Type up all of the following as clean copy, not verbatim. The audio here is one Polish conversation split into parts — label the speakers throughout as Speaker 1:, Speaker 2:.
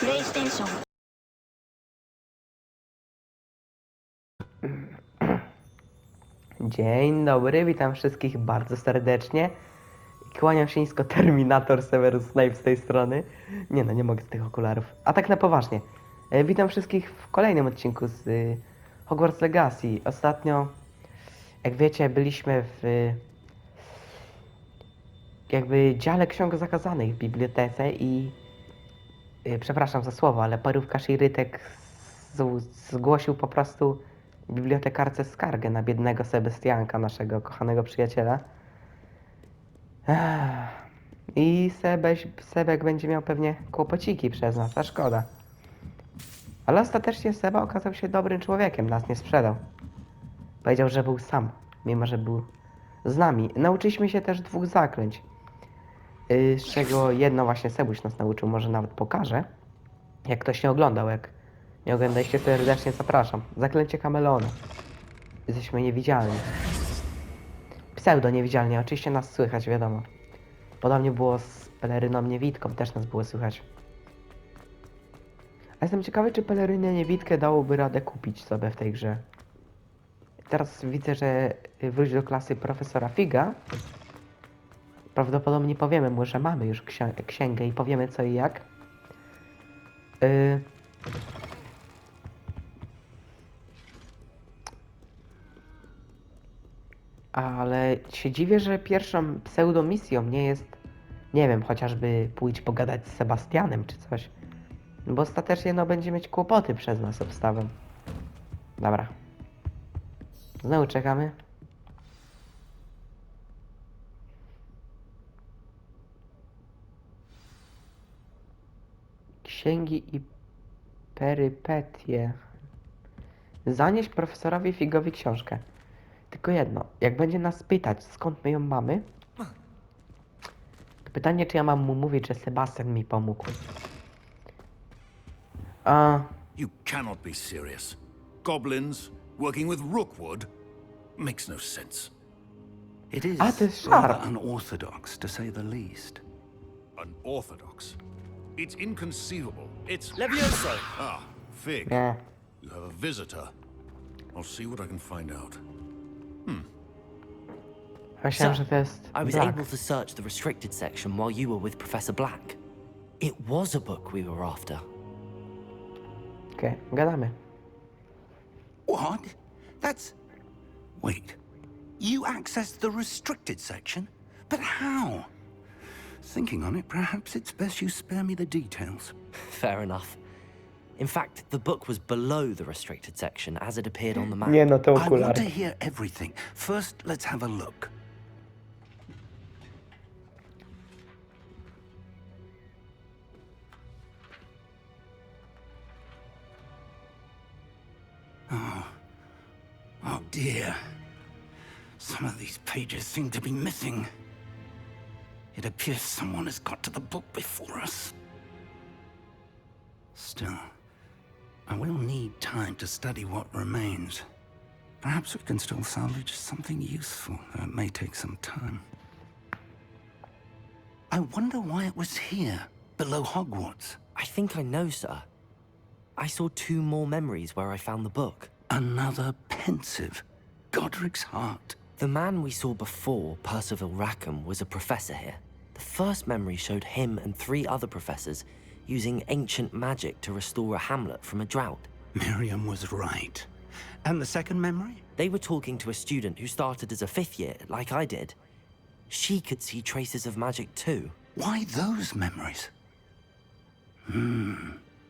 Speaker 1: PlayStation.
Speaker 2: Dzień dobry, witam wszystkich bardzo serdecznie. Kłaniam się nisko, Terminator Severus Snape z tej strony. Nie no, nie mogę z tych okularów. A tak na poważnie. Witam wszystkich w kolejnym odcinku z Hogwarts Legacy. Ostatnio, jak wiecie, byliśmy w jakby dziale ksiąg zakazanych w bibliotece i przepraszam za słowo, ale parówka Shirytek zgłosił po prostu bibliotekarce skargę na biednego Sebastianka, naszego kochanego przyjaciela. I Sebek będzie miał pewnie kłopociki przez nas, a szkoda. Ale ostatecznie Seba okazał się dobrym człowiekiem, nas nie sprzedał. Powiedział, że był sam, mimo że był z nami. Nauczyliśmy się też 2 zaklęć, z czego jedno właśnie Sebuś nas nauczył, może nawet pokaże. Jak ktoś nie oglądał, jak nie oglądaliście, serdecznie zapraszam. Zaklęcie kameleona. Jesteśmy niewidzialni. Pseudo niewidzialni, oczywiście nas słychać, wiadomo. Podobnie było z peleryną niewidką, też nas było słychać. A jestem ciekawy, czy pelerynę niewidkę dałoby radę kupić sobie w tej grze. Teraz widzę, że wróć do klasy profesora Figa. Prawdopodobnie powiemy mu, że mamy już księgę i powiemy co i jak. Ale się dziwię, że pierwszą pseudomisją nie jest, nie wiem, chociażby pójść pogadać z Sebastianem czy coś. Bo ostatecznie no będzie mieć kłopoty przez nas obstawę. Dobra. Znowu czekamy. Księgi i perypetie. Zanieś profesorowi Figowi książkę. Tylko jedno, jak będzie nas pytać, skąd my ją mamy, to pytanie, czy ja mam mu mówić, że Sebastian mi pomógł.
Speaker 3: You cannot be serious. Goblins working with Rookwood makes no sense.
Speaker 4: It is
Speaker 2: to jest
Speaker 4: rather
Speaker 2: szarp.
Speaker 4: unorthodox, to say the least.
Speaker 3: Unorthodox. It's inconceivable. It's
Speaker 1: Levioso.
Speaker 3: Fig.
Speaker 2: Nie.
Speaker 3: You have a visitor. I'll see what I can find out.
Speaker 2: Myślałem,
Speaker 5: Sir,
Speaker 2: że to jest
Speaker 5: I was
Speaker 2: Black.
Speaker 5: able to search the restricted section while you were with Professor Black. It was a book we were after.
Speaker 2: Okej, gadamy.
Speaker 4: What? That's... Wait. You accessed the restricted section? But how? Thinking on it, perhaps it's best you spare me the details.
Speaker 5: Fair enough. In fact, the book was below the restricted section as it appeared on the map.
Speaker 2: Nie no, te
Speaker 4: I want to
Speaker 2: okulary.
Speaker 4: hear everything. First, let's have a look. Oh dear. Some of these pages seem to be missing. It appears someone has got to the book before us. Still, I will need time to study what remains. Perhaps we can still salvage something useful, though it may take some time. I wonder why it was here, below Hogwarts.
Speaker 5: I think I know, sir. I saw 2 more memories where I found the book.
Speaker 4: Another pensive. Godric's heart.
Speaker 5: The man we saw before, Percival Rackham, was a professor here. The first memory showed him and 3 other professors using ancient magic to restore a hamlet from a drought.
Speaker 4: Miriam was right. And the second memory?
Speaker 5: They were talking to a student who started as a 5th year, like I did. She could see traces of magic too.
Speaker 4: Why those memories?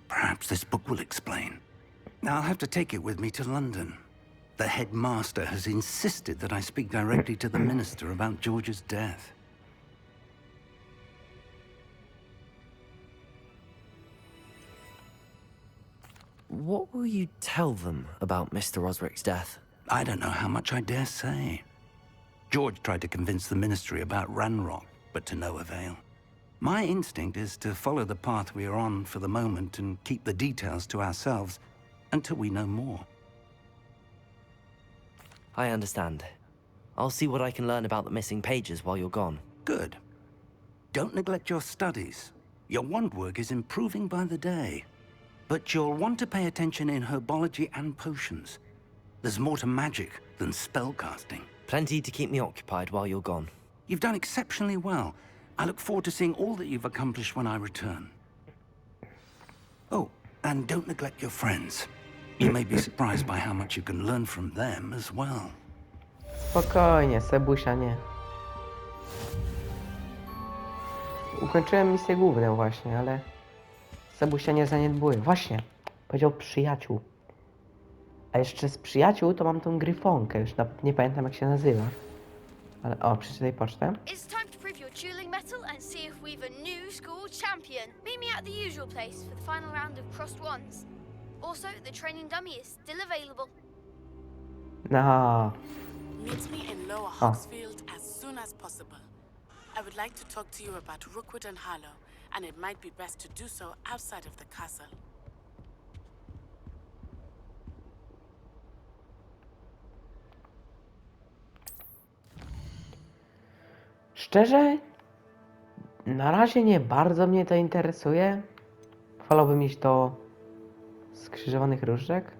Speaker 4: Perhaps this book will explain. I'll have to take it with me to London. The headmaster has insisted that I speak directly to the minister about George's death.
Speaker 5: What will you tell them about Mr. Osric's death?
Speaker 4: I don't know how much I dare say. George tried to convince the ministry about Ranrock, but to no avail. My instinct is to follow the path we are on for the moment and keep the details to ourselves until we know more.
Speaker 5: I understand. I'll see what I can learn about the missing pages while you're gone.
Speaker 4: Good. Don't neglect your studies. Your wand work is improving by the day. But you'll want to pay attention in herbology and potions. There's more to magic than spellcasting.
Speaker 5: Plenty to keep me occupied while you're gone.
Speaker 4: You've done exceptionally well. I look forward to seeing all that you've accomplished when I return. Oh, and don't neglect your friends. You may be surprised by how much you can learn from them as well.
Speaker 2: Spokojnie, Sebusia nie. Ukończyłem misję główną właśnie, ale Sebusia nie zaniedbuje. Właśnie, powiedział przyjaciół. A jeszcze z przyjaciół to mam tą gryfonkę, już nie pamiętam jak się nazywa. Ale o, przeczytaj pocztę.
Speaker 1: It's time to prove your dueling mettle and see if we've a new school champion. Meet me at the usual place for the final round of crossed wands. Also, the training dummy is still available.
Speaker 2: No.
Speaker 6: Meet me in Lower Hogsfield as soon as possible. I would like to talk to you about Rookwood and Harlow, and it might be best to do so outside of the castle.
Speaker 2: Szczerze, na razie nie bardzo mnie to interesuje. Wolałbym iść do skrzyżowanych różdżek.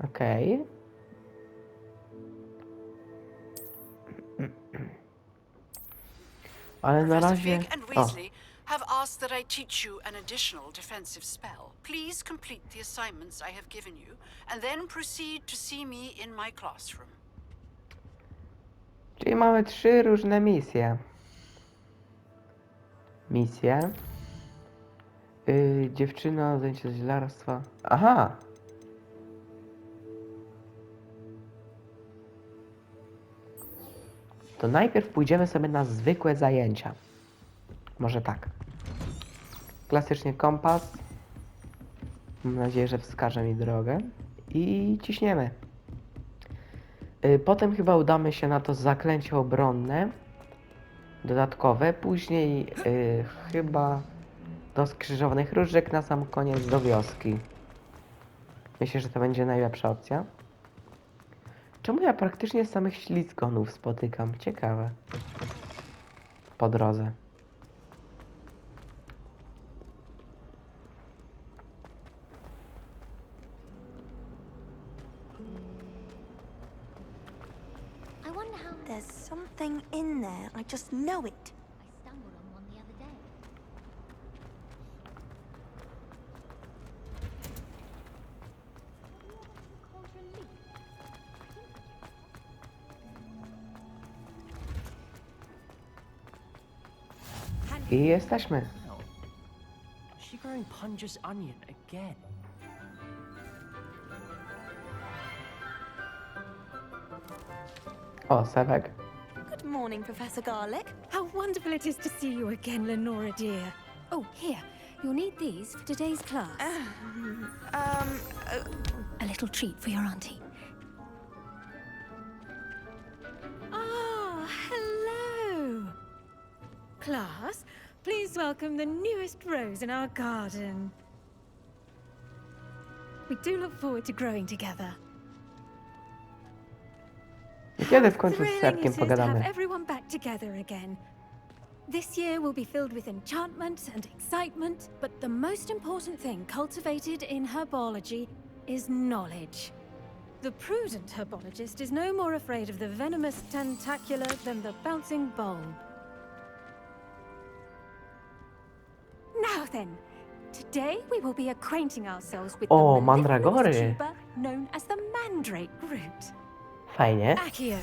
Speaker 2: Okej. Ale na
Speaker 7: Professor
Speaker 2: razie...
Speaker 7: Fig and
Speaker 2: O,
Speaker 7: Weasley have asked that I teach you an additional defensive spell. Please complete the assignments I have given you, and then proceed to see me in my classroom.
Speaker 2: czyli mamy 3 różne misje. Dziewczyna, zajęcie z zielarstwa. Aha! To najpierw pójdziemy sobie na zwykłe zajęcia. Może tak. Klasycznie kompas. Mam nadzieję, że wskaże mi drogę. I ciśniemy. Potem chyba udamy się na to zaklęcie obronne. Dodatkowe. Później chyba do skrzyżowanych różdżek, na sam koniec do wioski. Myślę, że to będzie najlepsza opcja. Czemu ja praktycznie samych ślizgonów spotykam? Ciekawe. Po drodze.
Speaker 1: I wonder how
Speaker 8: There's something in there. I just know it.
Speaker 1: I stumbled on one the other day.
Speaker 2: I jesteśmy.
Speaker 9: Is she growing Punja's onion again?
Speaker 2: O, Sebek.
Speaker 8: Good morning, Professor Garlick.
Speaker 10: How wonderful it is to see you again, Lenora dear. Oh, here. You'll need these for today's class. A little treat for your auntie. Ah, hello. Class, please welcome the newest rose in our garden. We do look forward to growing together.
Speaker 2: Kiedy w końcu z
Speaker 10: Thrilling
Speaker 2: Sebkiem
Speaker 10: it is to have
Speaker 2: pogadamy?
Speaker 10: everyone back together again. This year will be filled with enchantment and excitement, but the most important thing cultivated in herbology is knowledge. The prudent herbologist is no more afraid of the venomous tentacular than the bouncing bulb. Now then, today we will be acquainting ourselves with
Speaker 2: O,
Speaker 10: the
Speaker 2: mandragory.
Speaker 10: mellifluous tuber known as the mandrake root.
Speaker 2: Fajnie.
Speaker 10: Accio.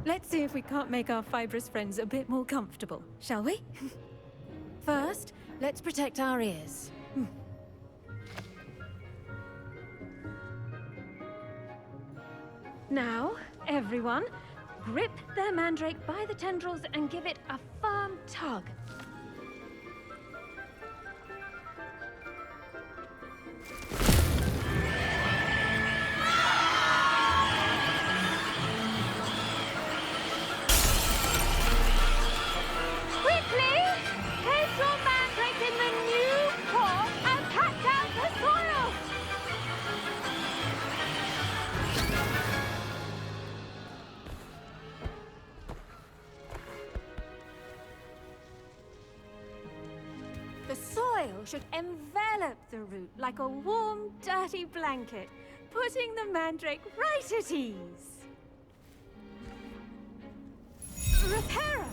Speaker 10: Let's see if we can't make our fibrous friends a bit more comfortable, shall we? First, let's protect our ears. Now, everyone, grip their mandrake by the tendrils and give it a firm tug. Quickly! Place your mandrake in the new pot and cut down the soil! soil should envelop the root like a warm, dirty blanket, putting the mandrake right at ease. Reparo!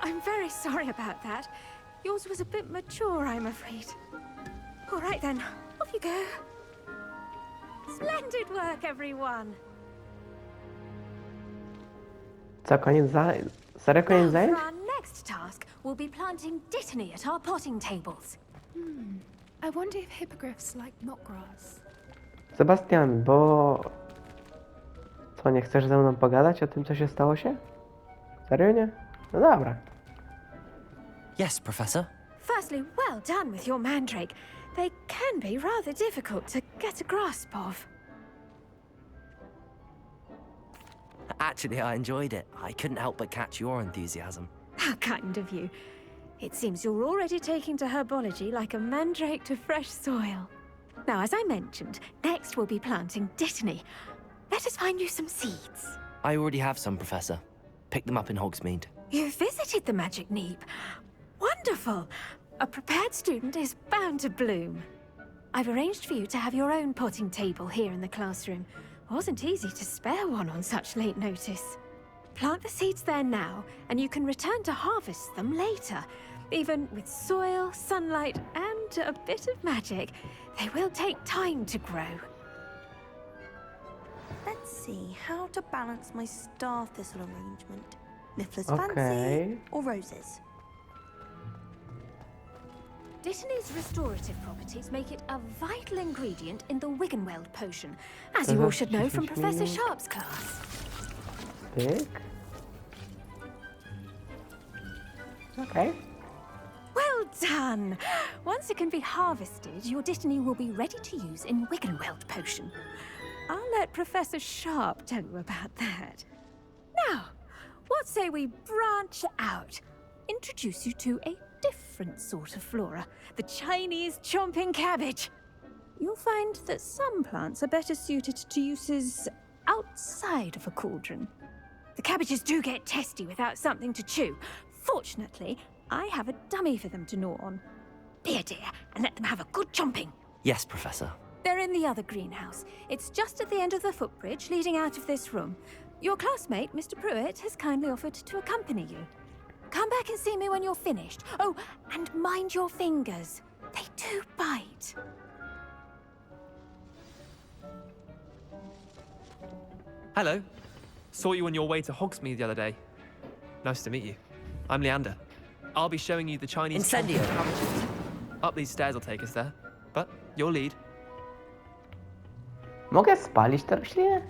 Speaker 10: I'm very sorry about that. Yours was a bit mature, I'm afraid. All right then, off you go. Splendid work, everyone.
Speaker 2: Co, koniec serio koniec
Speaker 10: Now, for
Speaker 2: zajęć?
Speaker 10: our next task, we'll be planting dittany at our potting tables.
Speaker 11: I wonder if hippogriffs like knotgrass.
Speaker 2: Sebastian, bo... Co, nie chcesz ze mną pogadać o tym, co się stało się? Serio nie? No dobra.
Speaker 5: Yes, Professor.
Speaker 10: Firstly, well done with your mandrake. They can be rather difficult to get a grasp of.
Speaker 5: Actually, I enjoyed it. I couldn't help but catch your enthusiasm.
Speaker 10: How kind of you. It seems you're already taking to herbology like a mandrake to fresh soil. Now, as I mentioned, next we'll be planting dittany. Let us find you some seeds.
Speaker 5: I already have some, Professor. Picked them up in Hogsmeade.
Speaker 10: You visited the Magic Neep. Wonderful. A prepared student is bound to bloom. I've arranged for you to have your own potting table here in the classroom. Wasn't easy to spare one on such late notice. Plant the seeds there now, and you can return to harvest them later. Even with soil, sunlight, and a bit of magic, they will take time to grow.
Speaker 8: Let's see how to balance my star thistle arrangement. Niffler's
Speaker 2: Okay.
Speaker 8: fancy or roses?
Speaker 10: Dittany's restorative properties make it a vital ingredient in the Wiggenweld potion, as you all should know from Professor Sharp's class.
Speaker 2: Pyk. Okay.
Speaker 10: Well done! Once it can be harvested, your dittany will be ready to use in Wiggenweld potion. I'll let Professor Sharp tell you about that. Now, what say we branch out? Introduce you to a different sort of flora, the Chinese chomping cabbage. You'll find that some plants are better suited to uses outside of a cauldron. The cabbages do get testy without something to chew. Fortunately, I have a dummy for them to gnaw on. Be a dear and let them have a good chomping.
Speaker 5: Yes, Professor.
Speaker 10: They're in the other greenhouse. It's just at the end of the footbridge leading out of this room. Your classmate, Mr. Pruitt, has kindly offered to accompany you. Come back and see me when you're finished. Oh, and mind your fingers. They do bite.
Speaker 12: Hello. Saw you on your way to Hogsmeade the other day. Nice to meet you. I'm Leander. I'll be showing you the Chinese...
Speaker 5: Incendio.
Speaker 12: Cabbages. Up these stairs will take us there. But your lead.
Speaker 2: Mogę spalić tę roślinę?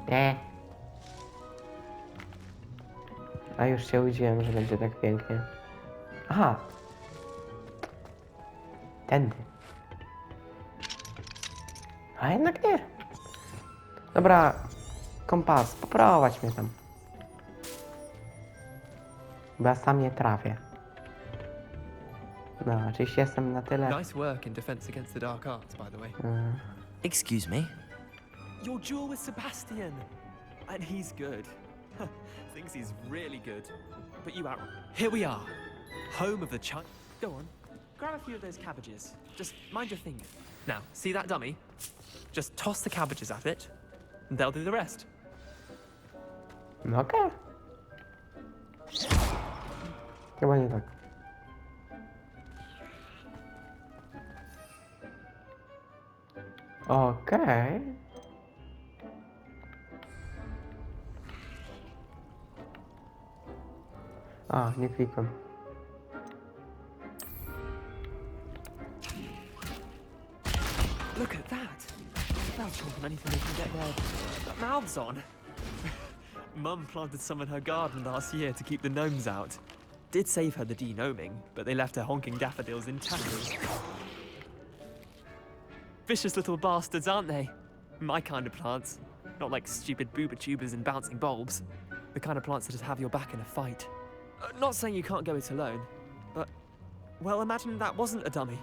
Speaker 2: Nie. A już się łudziłem, że będzie tak pięknie. Aha. Tędy. A jednak nie. Dobra. Kompas, poprowadź mnie tam. Bo ja sam nie trafię. No, oczywiście jestem na tyle...
Speaker 12: Nice work in defense against the dark arts, by the way.
Speaker 5: Excuse me?
Speaker 12: Your duel with Sebastian. And he's good. Thinks he's really good. But you out. Here we are. Home of the Go on. Grab a few of those cabbages. Just mind your finger. Now, see that dummy? Just toss the cabbages at it, and they'll do the rest.
Speaker 2: No okej. Chyba nie tak. Okej. A, nie klikłem.
Speaker 12: Look at that. They'll chomp on anything they can get their mouths on. Mum planted some in her garden last year to keep the gnomes out. Did save her the de-gnoming, but they left her honking daffodils in tatters. Vicious little bastards, aren't they? My kind of plants. Not like stupid booba tubers and bouncing bulbs. The kind of plants that just have your back in a fight. Not saying you can't go it alone, but... Well, imagine that wasn't a dummy.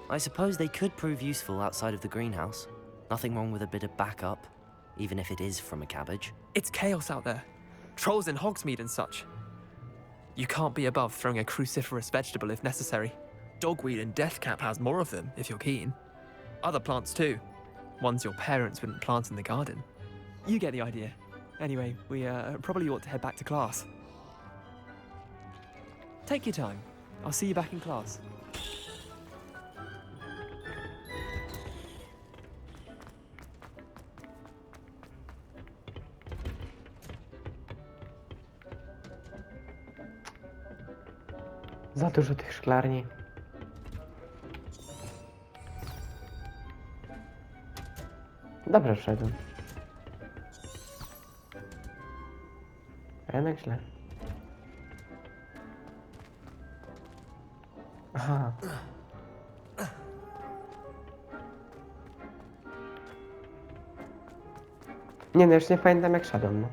Speaker 5: I suppose they could prove useful outside of the greenhouse. Nothing wrong with a bit of backup, even if it is from a cabbage.
Speaker 12: It's chaos out there. Trolls in Hogsmeade and such. You can't be above throwing a cruciferous vegetable if necessary. Dogweed and deathcap has more of them, if you're keen. Other plants too. Ones your parents wouldn't plant in the garden. You get the idea. Anyway, we probably ought to head back to class. Take your time. I'll see you back in class.
Speaker 2: Za dużo tych szklarni. Dobrze wszedłem. A jednak źle. Aha. Nie no, już nie pamiętam jak szedłem, no.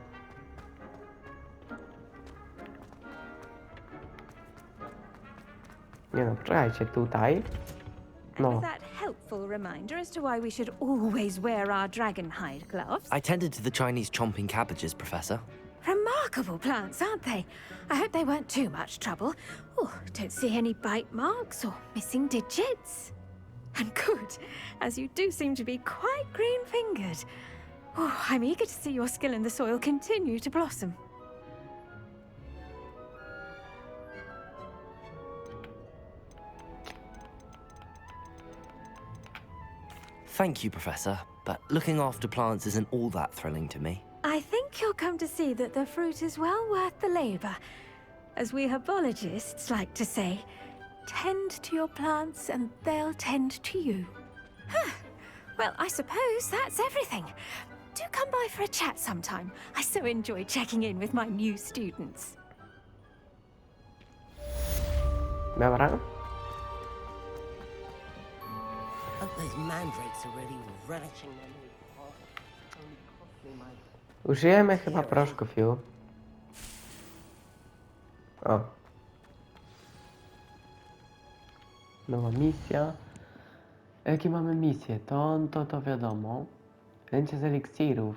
Speaker 2: Nie no, poczekajcie, tutaj. No.
Speaker 10: Was that helpful reminder as to why we should always wear our dragon hide gloves?
Speaker 5: I tended to the Chinese chomping cabbages, Professor.
Speaker 10: Remarkable plants, aren't they? I hope they weren't too much trouble. Oh, don't see any bite marks or missing digits. And good, as you do seem to be quite green-fingered. Oh, I'm eager to see your skill in the soil continue to blossom.
Speaker 5: Thank you, Professor, but looking after plants isn't all that thrilling to me.
Speaker 10: I think you'll come to see that the fruit is well worth the labor. As we herbologists like to say, tend to your plants and they'll tend to you. Huh. Well, I suppose that's everything. Do come by for a chat sometime. I so enjoy checking in with my new students.
Speaker 2: Dobra.
Speaker 9: Those mandrakes are really relishing their new
Speaker 2: Użyjemy chyba proszków, ju. O. Nowa misja. Jakie mamy misje? To wiadomo. Zdjęcie z eliksirów.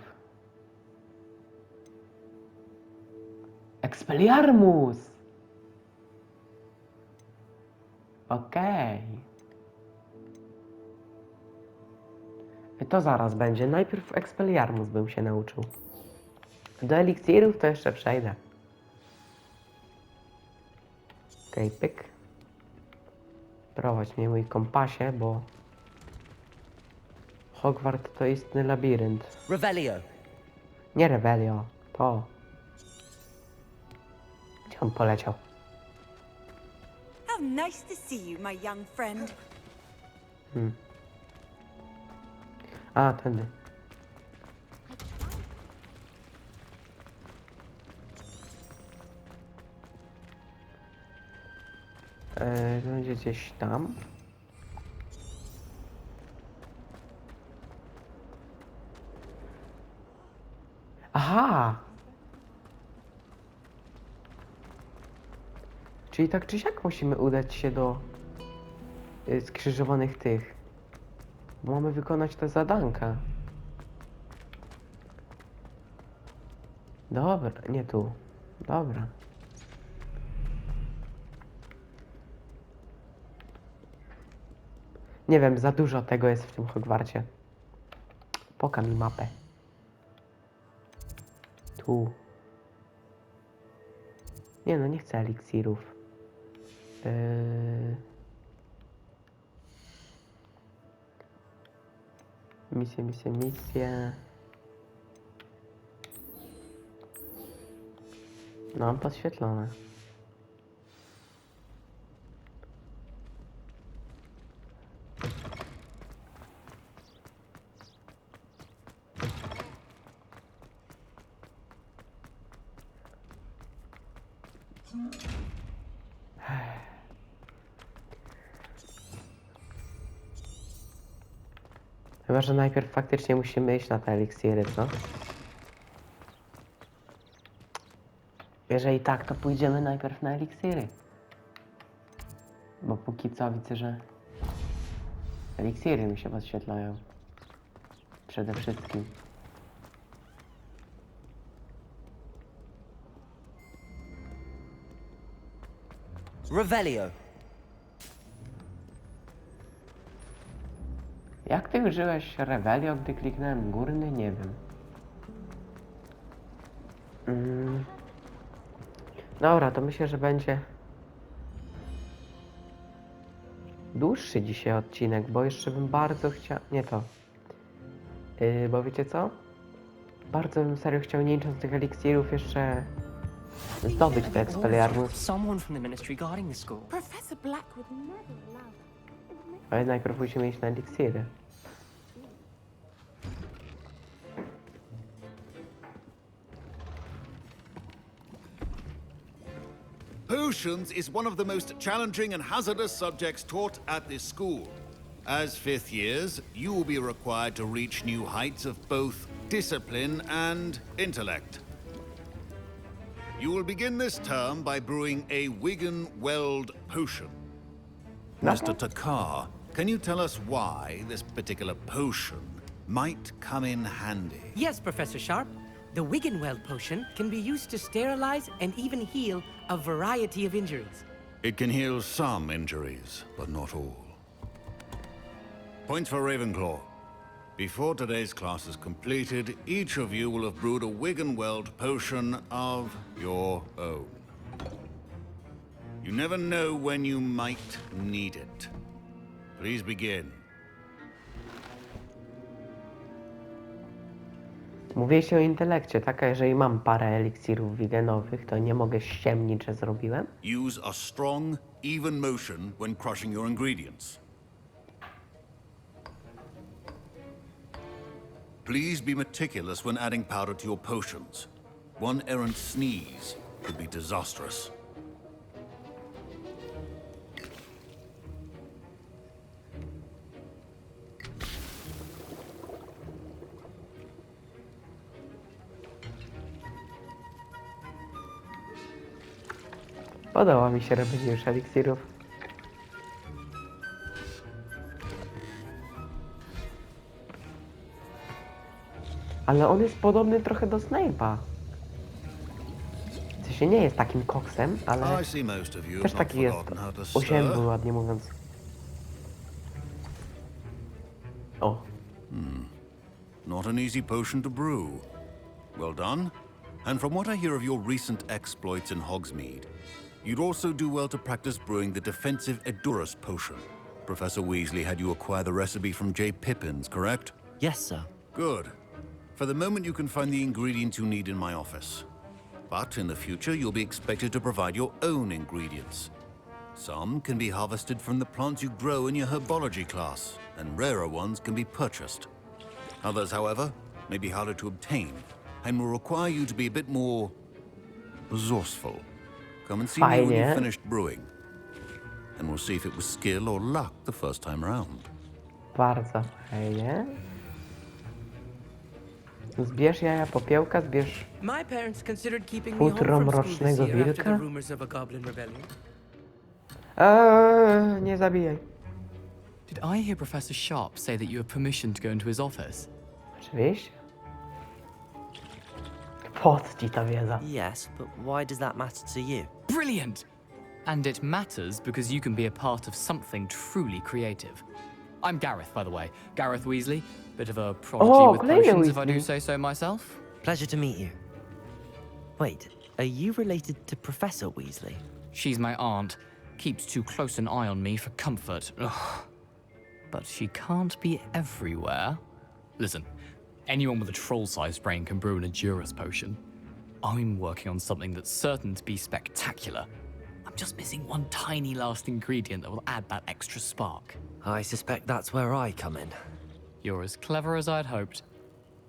Speaker 2: Expelliarmus! Okej. To zaraz będzie. Najpierw Expelliarmus bym się nauczył. Do eliksirów to jeszcze przejdę. Okej, pyk. Prowadź mnie mój kompasie, bo Hogwarts to istny labirynt.
Speaker 9: Revelio.
Speaker 2: Nie Revelio, to. Gdzie on poleciał?
Speaker 13: How nice to see you, my young friend.
Speaker 2: A, tędy. To będzie gdzieś tam. Aha! Czyli tak czy siak musimy udać się do skrzyżowanych tych. Bo mamy wykonać te zadanka. Dobra, nie tu. Dobra. Nie wiem, za dużo tego jest w tym Hogwarcie. Poka mi mapę. Tu. Nie no, nie chcę eliksirów. Misje. No, mam podświetlone. Chyba, że najpierw faktycznie musimy iść na te eliksiry, co? Jeżeli tak, to pójdziemy najpierw na eliksiry. Bo póki co widzę, że eliksiry mi się podświetlają. Przede wszystkim.
Speaker 5: Revelio.
Speaker 2: Jak ty użyłeś Revelio, gdy kliknąłem górny? Nie wiem. Dobra, to myślę, że będzie dłuższy dzisiaj odcinek, bo jeszcze bym bardzo chciał... Nie to. Bo wiecie co? Bardzo bym serio chciał, nie licząc tych eliksirów, jeszcze zdobyć te Expelliarmus.
Speaker 9: Someone from the ministry guarding the school.
Speaker 6: Professor Black would never allow that.
Speaker 2: Ale najpierw musimy iść na eliksiry.
Speaker 3: Potions is one of the most challenging and hazardous subjects taught at this school. As fifth years, you will be required to reach new heights of both discipline and intellect. You will begin this term by brewing a Wigan-Weld potion. Mr. Takar, can you tell us why this particular potion might come in handy?
Speaker 14: Yes, Professor Sharp. The Wigan-Weld potion can be used to sterilize and even heal a variety of injuries.
Speaker 3: It can heal some injuries, but not all. Points for Ravenclaw. Before today's class is completed, each of you will have brewed a Wigan-Weld potion of your own. You never know when you might need it. Please begin.
Speaker 2: Mówiliście o intelekcie, tak? A jeżeli mam parę eliksirów wigenowych, to nie mogę ściemnić, że zrobiłem?
Speaker 3: Use a strong, even motion when crushing your ingredients. Please be meticulous when adding powder to your potions. One errant sneeze could be disastrous.
Speaker 2: Podoba mi się robienie już eliksirów. Ale on jest podobny trochę do Snape'a. W sensie nie jest takim koksem, ale też taki jest oziębły, ładnie mówiąc. O.
Speaker 3: Not an easy potion to brew. Well done. And from what I hear of your recent exploits in Hogsmeade, you'd also do well to practice brewing the defensive Edurus potion. Professor Weasley had you acquire the recipe from J. Pippin's, correct?
Speaker 5: Yes, sir.
Speaker 3: Good. For the moment, you can find the ingredients you need in my office. But in the future, you'll be expected to provide your own ingredients. Some can be harvested from the plants you grow in your herbology class, and rarer ones can be purchased. Others, however, may be harder to obtain, and will require you to be a bit more resourceful. Come and see me when you've finished brewing, and we'll see if it was skill or luck the first time round.
Speaker 2: Bardzo fajnie. Zbierz jaja popiełka, zbierz
Speaker 14: My parents considered keeping me home
Speaker 2: futro
Speaker 14: from school
Speaker 2: mrocznego
Speaker 14: this year after the
Speaker 2: wilka.
Speaker 14: rumors of a goblin rebellion.
Speaker 2: Nie zabijaj.
Speaker 15: Did I hear Professor Sharp say that you have permission to go into his office?
Speaker 2: Oczywiście. Po co ci ta wiedza?
Speaker 5: Yes, but why does that matter to you?
Speaker 15: Brilliant! And it matters because you can be a part of something truly creative. I'm Gareth, by the way. Gareth Weasley. Bit of a prodigy with potions, if I do say so myself.
Speaker 5: Pleasure to meet you. Wait, are you related to Professor Weasley?
Speaker 15: She's my aunt. Keeps too close an eye on me for comfort. Ugh. But she can't be everywhere. Listen, anyone with a troll-sized brain can brew an Edurus potion. I'm working on something that's certain to be spectacular. I'm just missing one tiny last ingredient that will add that extra spark.
Speaker 5: I suspect that's where I come in.
Speaker 15: You're as clever as I'd hoped.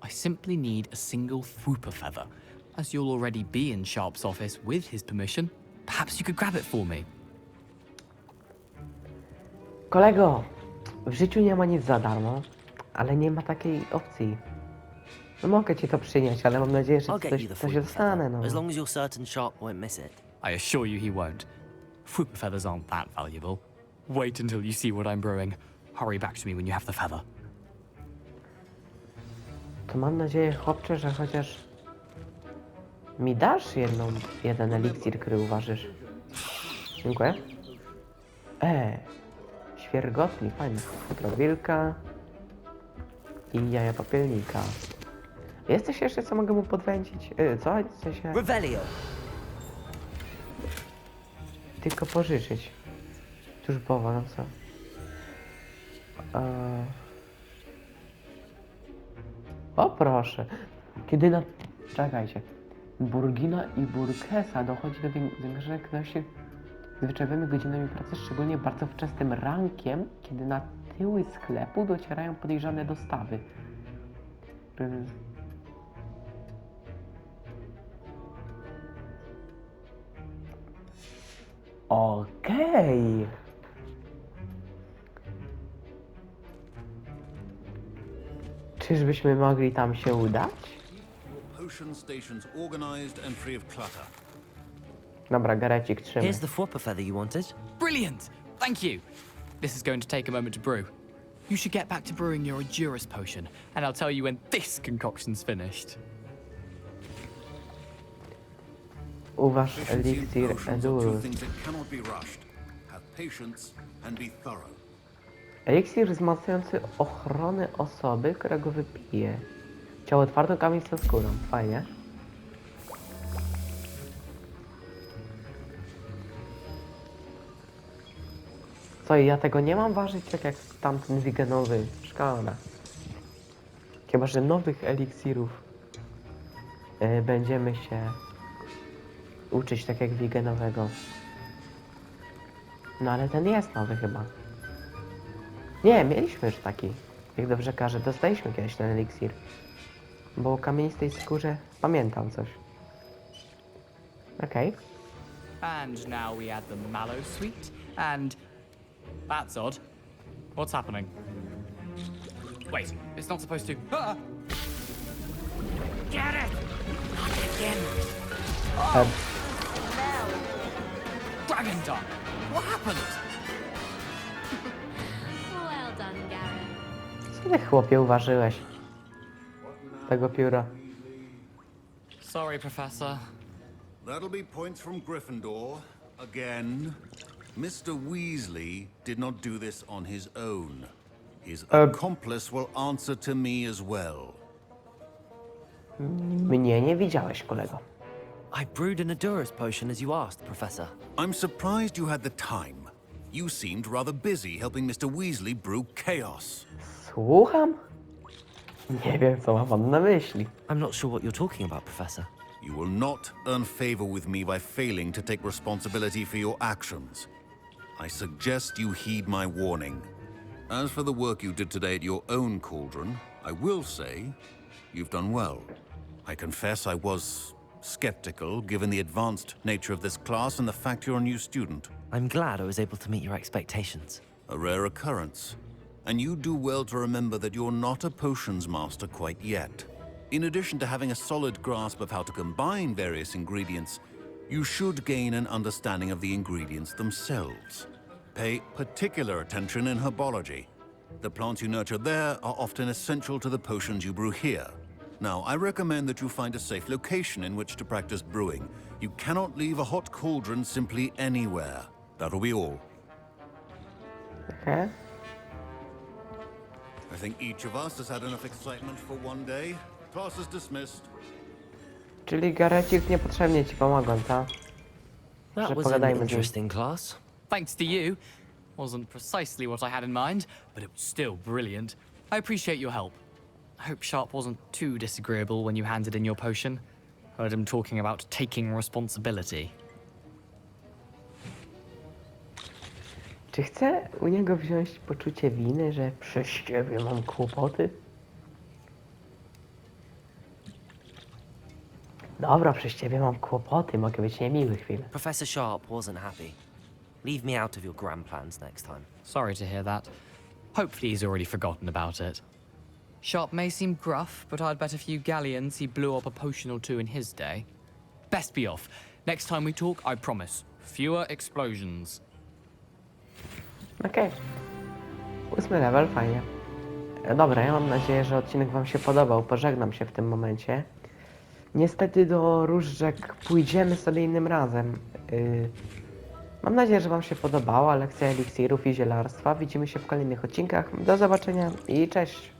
Speaker 15: I simply need a single Fwooper feather. As you'll already be in Sharp's office with his permission, perhaps you could grab it for me.
Speaker 2: Kolego, w życiu nie ma nic za darmo, ale nie ma takiej opcji. No mogę ci to przynieść, ale mam nadzieję, że coś dostanę, no.
Speaker 5: As long as you're certain Sharp won't miss it.
Speaker 15: I assure you he won't. Fwooper feathers aren't that valuable. Wait until you see what I'm brewing. Hurry back to me when you have the feather.
Speaker 2: To mam nadzieję, chłopcze, że chociaż mi dasz jeden eliksir, który uważasz. Dziękuję. Świergotnik, fajnie. Futro wilka i jaja popielnika. Jest coś jeszcze, co mogę mu podwędzić? Co? W sensie...
Speaker 5: Revelio.
Speaker 2: Tylko pożyczyć. Cóż, bowa, no co? O proszę. Kiedy na... Czekajcie. Burgina i Burkesa dochodzi do większej ilości zwyczajowymi godzinami pracy, szczególnie bardzo wczesnym rankiem, kiedy na tyły sklepu docierają podejrzane dostawy. Okej. Czyżbyśmy mogli tam się udać?
Speaker 3: Potion stations organized and free of clutter.
Speaker 2: Dobra, Garecik, trzymaj.
Speaker 5: Here's the flopper feather you wanted.
Speaker 15: Brilliant! Thank you. This is going to take a moment to brew. You should get back to brewing your Endurus potion, and I'll tell you when this concoction's finished.
Speaker 2: Uważ eliksir Endurus. Eliksir wzmacniający ochronę osoby, która go wypije. Ciało twardo, kamień ze skórą. Fajnie. Co, i ja tego nie mam ważyć, tak jak tamten wiganowy. Szkoda. Chyba, że nowych eliksirów będziemy się uczyć tak jak wigenowego. No ale ten jest nowy chyba. Nie, mieliśmy już taki. Jak dobrze każę, dostaliśmy kiedyś ten eliksir. Bo o kamienistej skórze pamiętam coś. Okej.
Speaker 15: And now we add the mallow sweet, and... That's odd. What's happening? Wait, it's not supposed to... Ah! Get it! Not again! Oh! Dragon Dog! What happened?
Speaker 1: Well done, Garrett.
Speaker 2: Co ty, chłopie, uważyłeś z tego pióra?
Speaker 15: Sorry, Professor.
Speaker 3: That'll be points from Gryffindor. Again. Mr. Weasley did not do this on his own. His accomplice will answer to me as well.
Speaker 2: Mnie nie widziałeś, kolego.
Speaker 5: I brewed an Endurus potion as you asked, Professor.
Speaker 3: I'm surprised you had the time. You seemed rather busy helping Mr. Weasley brew chaos.
Speaker 2: Słucham? Nie wiem, co ma pan na myśli.
Speaker 5: I'm not sure what you're talking about, Professor.
Speaker 3: You will not earn favor with me by failing to take responsibility for your actions. I suggest you heed my warning. As for the work you did today at your own cauldron, I will say you've done well. I confess I was skeptical, given the advanced nature of this class and the fact you're a new student.
Speaker 5: I'm glad I was able to meet your expectations.
Speaker 3: A rare occurrence. And you do well to remember that you're not a potions master quite yet. In addition to having a solid grasp of how to combine various ingredients, you should gain an understanding of the ingredients themselves. Pay particular attention in herbology. The plants you nurture there are often essential to the potions you brew here. Now, I recommend that you find a safe location in which to practice brewing. You cannot leave a hot cauldron simply anywhere. That'll be all.
Speaker 2: Okay.
Speaker 3: I think each of us has had enough excitement for one day. Class is dismissed.
Speaker 2: Czyli Garecik niepotrzebnie ci pomogą, co?
Speaker 5: That
Speaker 2: Że
Speaker 5: was an
Speaker 2: pogadajmy z nim.
Speaker 5: interesting class.
Speaker 15: Thanks to you. Wasn't precisely what I had in mind, but it was still brilliant. I appreciate your help. I hope Sharp wasn't too disagreeable when you handed in your potion. Heard him talking about taking responsibility.
Speaker 2: Czy chcę u niego wziąć poczucie winy, że przez ciebie mam kłopoty? Dobra, przez ciebie mam kłopoty, mogę być niemiły chwilę.
Speaker 5: Professor Sharp wasn't happy. Leave me out of your grand plans next time.
Speaker 15: Sorry to hear that. Hopefully he's already forgotten about it. Sharp may seem gruff, but I'd bet a few galleons he blew up a potion or two in his day. Best be off. Next time we talk, I promise, fewer explosions.
Speaker 2: Okej. 8 level, fajnie. Dobra, ja mam nadzieję, że odcinek wam się podobał. Pożegnam się w tym momencie. Niestety do różdżek pójdziemy sobie innym razem. Mam nadzieję, że wam się podobała lekcja eliksirów i zielarstwa. Widzimy się w kolejnych odcinkach. Do zobaczenia i cześć!